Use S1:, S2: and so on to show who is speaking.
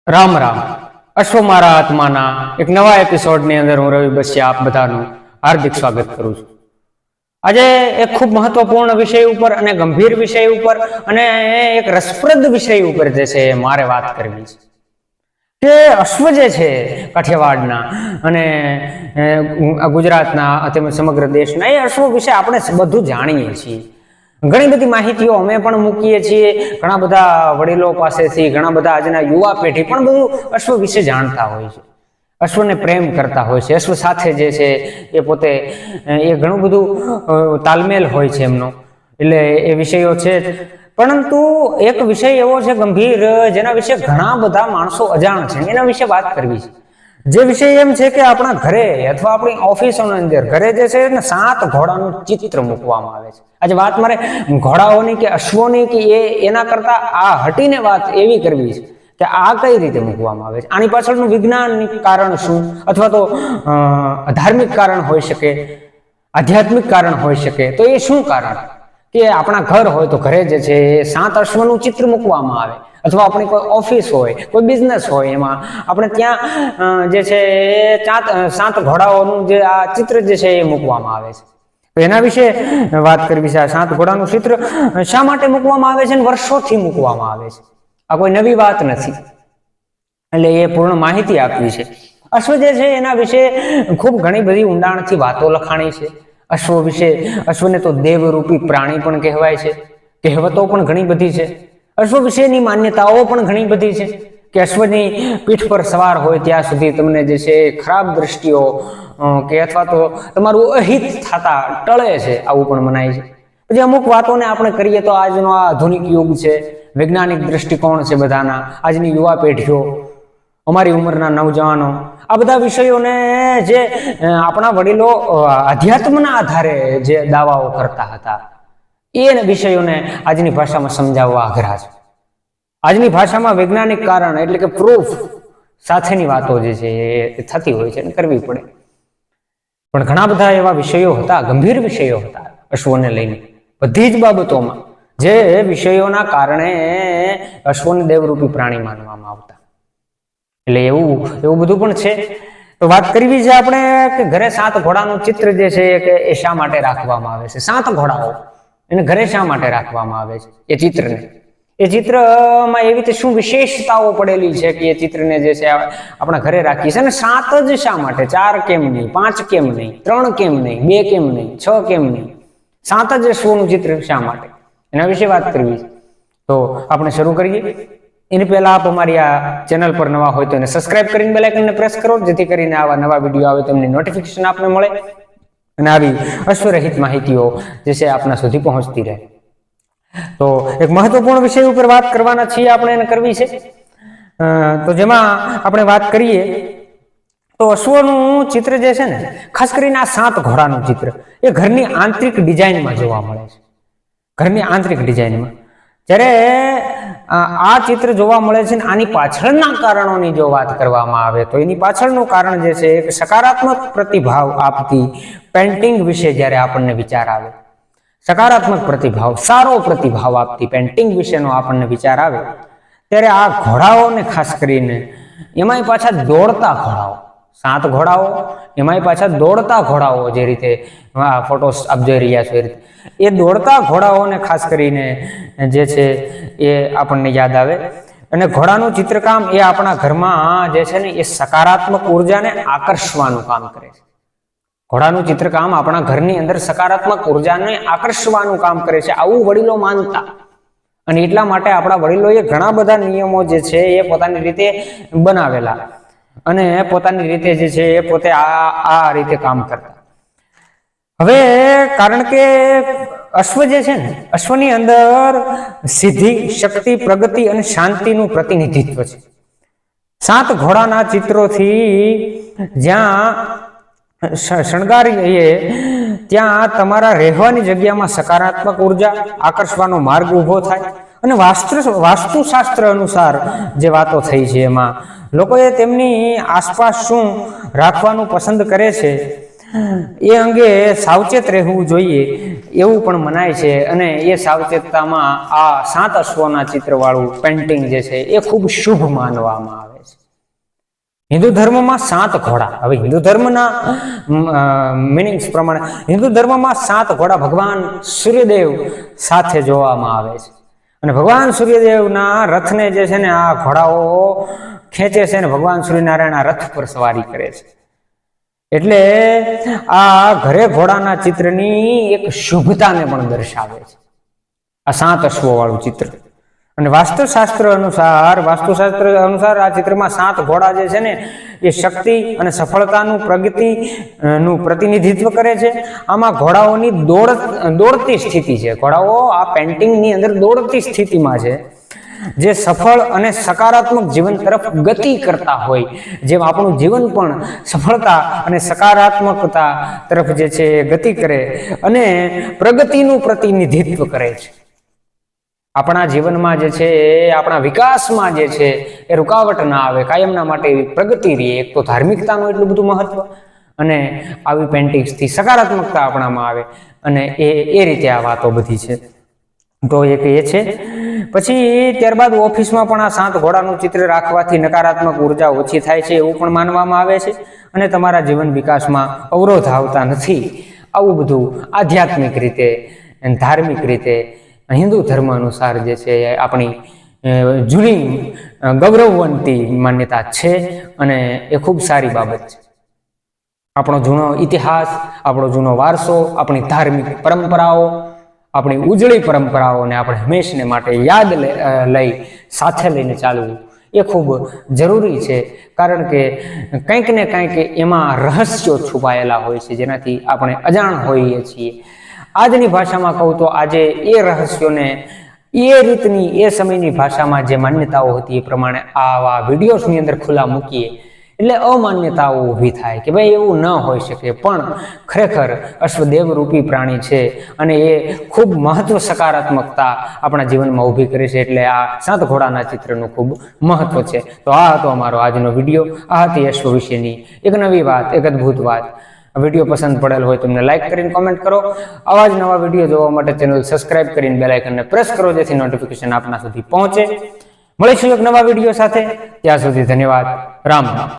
S1: રામ રામ. અશ્વ મારા આત્માના એક નવા એપિસોડની અંદર હું રવિ બસિયા આપ બધાનું હાર્દિક સ્વાગત કરું છું. આજે એક ખૂબ મહત્વપૂર્ણ વિષય ઉપર અને ગંભીર વિષય ઉપર અને એક રસપ્રદ વિષય ઉપર જે છે મારે વાત કરવી છે કે અશ્વ જે છે કાઠિયાવાડના અને ગુજરાતના તેમજ સમગ્ર દેશના એ અશ્વ વિશે આપણે બધું જાણીએ છીએ. ઘણી બધી માહિતીઓ અમે પણ મૂકીએ છીએ, ઘણા બધા વડીલો પાસેથી, ઘણા બધા આજના યુવા પેઢી પણ બધું અશ્વ વિશે જાણતા હોય છે, અશ્વને પ્રેમ કરતા હોય છે, અશ્વ સાથે જે છે એ પોતે એ ઘણું બધું તાલમેલ હોય છે એમનો, એટલે એ વિષયો છે. પરંતુ એક વિષય એવો છે ગંભીર, જેના વિશે ઘણા બધા માણસો અજાણ છે, એના વિશે વાત કરવી છે. જે વિષય એમ છે કે આપણા ઘરે અથવા આપણી ઓફિસોની અંદર ઘરે જે છે ને 7 ઘોડાનું ચિત્ર મૂકવામાં આવે છે. આજે વાત મારે ઘોડાઓની કે અશ્વોની કે એના કરતા આ હટીને વાત એવી કરવી છે કે આ કઈ રીતે મૂકવામાં આવે છે, આની પાછળનું વૈજ્ઞાનિક કારણ શું, અથવા તો ધાર્મિક કારણ હોઈ શકે, આધ્યાત્મિક કારણ હોઈ શકે. તો એ શું કારણ કે આપણા ઘર હોય તો ઘરે જે છે 7 અશ્વનું ચિત્ર મૂકવામાં આવે, અથવા આપણી કોઈ ઓફિસ હોય, કોઈ બિઝનેસ હોય, એમાં આપણે ત્યાં જે છે 7 ઘોડાઓનું જે આ ચિત્ર જે છે એ મૂકવામાં આવે છે. તો એના વિશે વાત કરવી છે. આ 7 ઘોડાનું ચિત્ર શા માટે મૂકવામાં આવે છે અને વર્ષોથી મૂકવામાં આવે છે, આ કોઈ નવી વાત નથી, એટલે એ પૂર્ણ માહિતી આપવી છે. અશ્વ જે છે એના વિશે ખૂબ ઘણી બધી ઊંડાણથી વાતો લખાણી છે. અશ્વ વિશે, અશ્વને તો દેવરૂપી પ્રાણી પણ કહેવાય છે, કહેવતો પણ ઘણી બધી છે. અશ્વ વિશેની માન્યતાઓ પણ ઘણી બધી છે કે અશ્વની પીઠ પર સવાર હોય ત્યાં સુધી તમને જે છે ખરાબ દ્રષ્ટિઓ કે અથવા તો તમારું અહિત થતા ટળે છે, આવું પણ મનાય છે. પછી અમુક વાતોને આપણે કરીએ તો આજનો આ આધુનિક યુગ છે, વૈજ્ઞાનિક દ્રષ્ટિકોણ છે બધાના, આજની યુવા પેઢીઓ, અમારી ઉંમરના નવજવાનો, આ બધા વિષયોને જે આપણા વડીલો અધ્યાત્મના આધારે જે દાવાઓ કરતા હતા એ વિષયોને આજની ભાષામાં સમજાવવા આગ્રહ છે. આજની ભાષામાં વૈજ્ઞાનિક કારણ એટલે કે પ્રૂફ સાથેની વાતો જે છે એ થતી હોય છે અને કરવી પડે. પણ ઘણા બધા એવા વિષયો હતા, ગંભીર વિષયો હતા અશ્વને લઈને, બધી જ બાબતોમાં જે વિષયોના કારણે અશ્વને દેવરૂપી પ્રાણી માનવામાં આવતા. એટલે એવું બધું પણ છે. તો વાત કરવી છે આપણે કે ઘરે 7 ઘોડાનું ચિત્ર જે છે કે એ શા માટે રાખવામાં આવે છે. 7 ઘોડાઓ એને ઘરે શા માટે રાખવામાં આવે છે, એ ચિત્રને, એ ચિત્રમાં એવી રીતે શું વિશેષતાઓ પડેલી છે કે એ ચિત્રને જે છે આપણા ઘરે રાખીએ છીએ. અને 7 જ શા માટે, 4 કેમ નહીં, 5 કેમ નહીં, 3 કેમ નહીં, 2 કેમ નહીં, 6 કેમ નહીં, 7 જ અશ્વનું ચિત્ર શા માટે, એના વિશે વાત કરવી છે. તો આપણે શરૂ કરીએ. એની પહેલા આપ અમારી આ ચેનલ પર નવા હોય તો એને સબસ્ક્રાઇબ કરીને બેલ આઇકનને પ્રેસ કરો, જેથી કરીને આવા નવા વિડીયો આવે તો એમની નોટિફિકેશન આપને મળે અને આવી અશ્વરહિત માહિતીઓ જે છે આપના સુધી પહોંચતી રહે. તો એક મહત્વપૂર્ણ વિષય ઉપર વાત કરવાના છીએ આપણે, એને કરવી છે. તો જેમાં આપણે વાત કરીએ તો અશ્વનું ચિત્ર જે છે ને, ખાસ કરીને આ 7 ઘોડાનું ચિત્ર એ ઘરની આંતરિક ડિઝાઇનમાં જોવા મળે છે. ઘરની આંતરિક ડિઝાઇનમાં જ્યારે આ ચિત્ર જોવા મળે છે ને, આની પાછળના કારણોની જો વાત કરવામાં આવે તો એની પાછળનું કારણ જે છે એક સકારાત્મક પ્રતિભાવ આપતી પેન્ટિંગ વિશે જ્યારે આપણને વિચાર આવે, સકારાત્મક પ્રતિભાવ, સારો પ્રતિભાવ આપતી પેન્ટિંગ વિશેનો આપણને વિચાર આવે, ત્યારે આ ઘોડાઓને ખાસ કરીને, એમાંય પાછા દોડતા ઘોડાઓ, 7 ઘોડાઓ એમાંય પાછા દોડતા ઘોડાઓ, જે રીતે ફોટોસ આપ જોઈ રહ્યા છો એ રીતે, એ દોડતા ઘોડાઓને ખાસ કરીને જે છે એ આપણને યાદ આવે. અને ઘોડાનું ચિત્રકામ એ આપણા ઘરમાં જે છે ને એ સકારાત્મક ઉર્જાને આકર્ષવાનું કામ કરે છે. ઘોડાનું ચિત્રકામ આપણા ઘરની અંદર સકારાત્મક ઉર્જાને આકર્ષવાનું કામ કરે છે, આવું વડીલો માનતા. અને એટલા માટે આપણા વડીલોએ ઘણા બધા નિયમો જે છે એ પોતાની રીતે બનાવેલા અને પોતાની રીતે જે છે એ પોતે આ રીતે કામ કરતા. હવે કારણ કે અશ્વ જે છે ને, અશ્વની અંદર સિદ્ધિ, શક્તિ, પ્રગતિ અને શાંતિનું પ્રતિનિધિત્વ છે. 7 ઘોડાના ચિત્રોથી જ્યાં શણગારીએ ત્યાં તમારા રહેવાની જગ્યામાં સકારાત્મક ઉર્જા, આકર્ષવાનો માર્ગ ઊભો થાય. અને વાસ્તુશાસ્ત્ર અનુસાર જે વાતો થઈ છે એમાં લોકોએ તેમની આસપાસ શું રાખવાનું પસંદ કરે છે એ અંગે સાવચેત રહેવું જોઈએ એવું પણ મનાય છે. અને એ સાવચેતતામાં આ 7 અશ્વોના ચિત્રવાળું પેન્ટિંગ જે છે એ ખૂબ શુભ માનવામાં આવે છે. હિન્દુ ધર્મમાં 7 ઘોડા, હવે હિન્દુ ધર્મના મિનિંગ્સ પ્રમાણે હિન્દુ ધર્મમાં 7 ઘોડા ભગવાન સૂર્યદેવ સાથે જોવામાં આવે છે. અને ભગવાન સૂર્યદેવના રથને જે છે ને આ ઘોડાઓ ખેંચે છે અને ભગવાન સૂર્યનારાયણ આ રથ પર સવારી કરે છે. એટલે આ ઘરે ઘોડાના ચિત્રની એક શુભતાને પણ દર્શાવે છે આ 7 અશ્વો વાળું ચિત્ર. અને વાસ્તુશાસ્ત્ર અનુસાર આ ચિત્રમાં 7 ઘોડા જે છે ને એ શક્તિ અને સફળતાનું પ્રગતિનું પ્રતિનિધિત્વ કરે છે. આમાં ઘોડાઓની દોડતી સ્થિતિ છે. ઘોડાઓ આ પેન્ટિંગની અંદર દોડતી સ્થિતિમાં છે, જે સફળ અને સકારાત્મક જીવન તરફ ગતિ કરતા હોય, જેમ આપણું જીવન પણ સફળતા અને સકારાત્મકતા તરફ જે છે ગતિ કરે અને પ્રગતિનું પ્રતિનિધિત્વ કરે છે. આપણા જીવનમાં જે છે આપણા વિકાસમાં જે છે એ રૂકાવટ ના આવે, કાયમના માટે એવી પ્રગતિ રહે. એક તો ધાર્મિકતાનું એટલું બધું મહત્વ અને આવી પેન્ટિંગ્સથી સકારાત્મકતા આપણામાં આવે અને એ રીતે આ વાતો બધી છે. તો એક એ છે. પછી ત્યારબાદ ઓફિસમાં પણ આ 7 ઘોડાનું ચિત્ર રાખવાથી નકારાત્મક ઉર્જા ઓછી થાય છે એવું પણ માનવામાં આવે છે અને તમારા જીવન વિકાસમાં અવરોધ આવતા નથી. આવું બધું આધ્યાત્મિક રીતે, ધાર્મિક રીતે હિન્દુ ધર્મ અનુસાર જે છે આપણી જૂની ગૌરવવંતી માન્યતા છે અને એ ખૂબ સારી બાબત છે. આપણો જૂનો ઇતિહાસ, આપણો જૂનો વારસો, આપણી ધાર્મિક પરંપરાઓ, આપણી ઉજળી પરંપરાઓને આપણે હંમેશને માટે યાદ લઈ સાથે લઈને ચાલવું એ ખૂબ જરૂરી છે. કારણ કે કંઈક ને કંઈક એમાં રહસ્યો છુપાયેલા હોય છે જેનાથી આપણે અજાણ હોઈએ છીએ. આજની ભાષામાં કહું તો આજે એ રહસ્યોને એ રીતની એ સમયની ભાષામાં જે માન્યતાઓ હતી એ પ્રમાણે આવા વિડીયોઝની અંદર ખુલ્લા મૂકીએ એટલે અમાન્યતાઓ ઊભી થાય કે ભાઈ એવું ન હોઈ શકે, પણ ખરેખર અશ્વદેવ રૂપી પ્રાણી છે અને એ ખૂબ મહત્વ સકારાત્મકતા આપણા જીવનમાં ઊભી કરે છે. એટલે આ 7 ઘોડાના ચિત્રનું ખૂબ મહત્વ છે. તો આ હતો અમારો આજનો વિડીયો. આ હતી અશ્વ વિશેની એક નવી વાત, એક અદ્ભુત વાત. વિડીયો પસંદ પડેલ હોય તો તમને લાઈક કરીને કોમેન્ટ કરો. આવા જ નવા વિડીયો જોવા માટે ચેનલ સબસ્ક્રાઇબ કરીને બેલ આઇકનને પ્રેસ કરો જેથી નોટિફિકેશન આપના સુધી પહોંચે. મળીશું એક નવા વિડીયો સાથે. ત્યાં સુધી ધન્યવાદ. રામ રામ.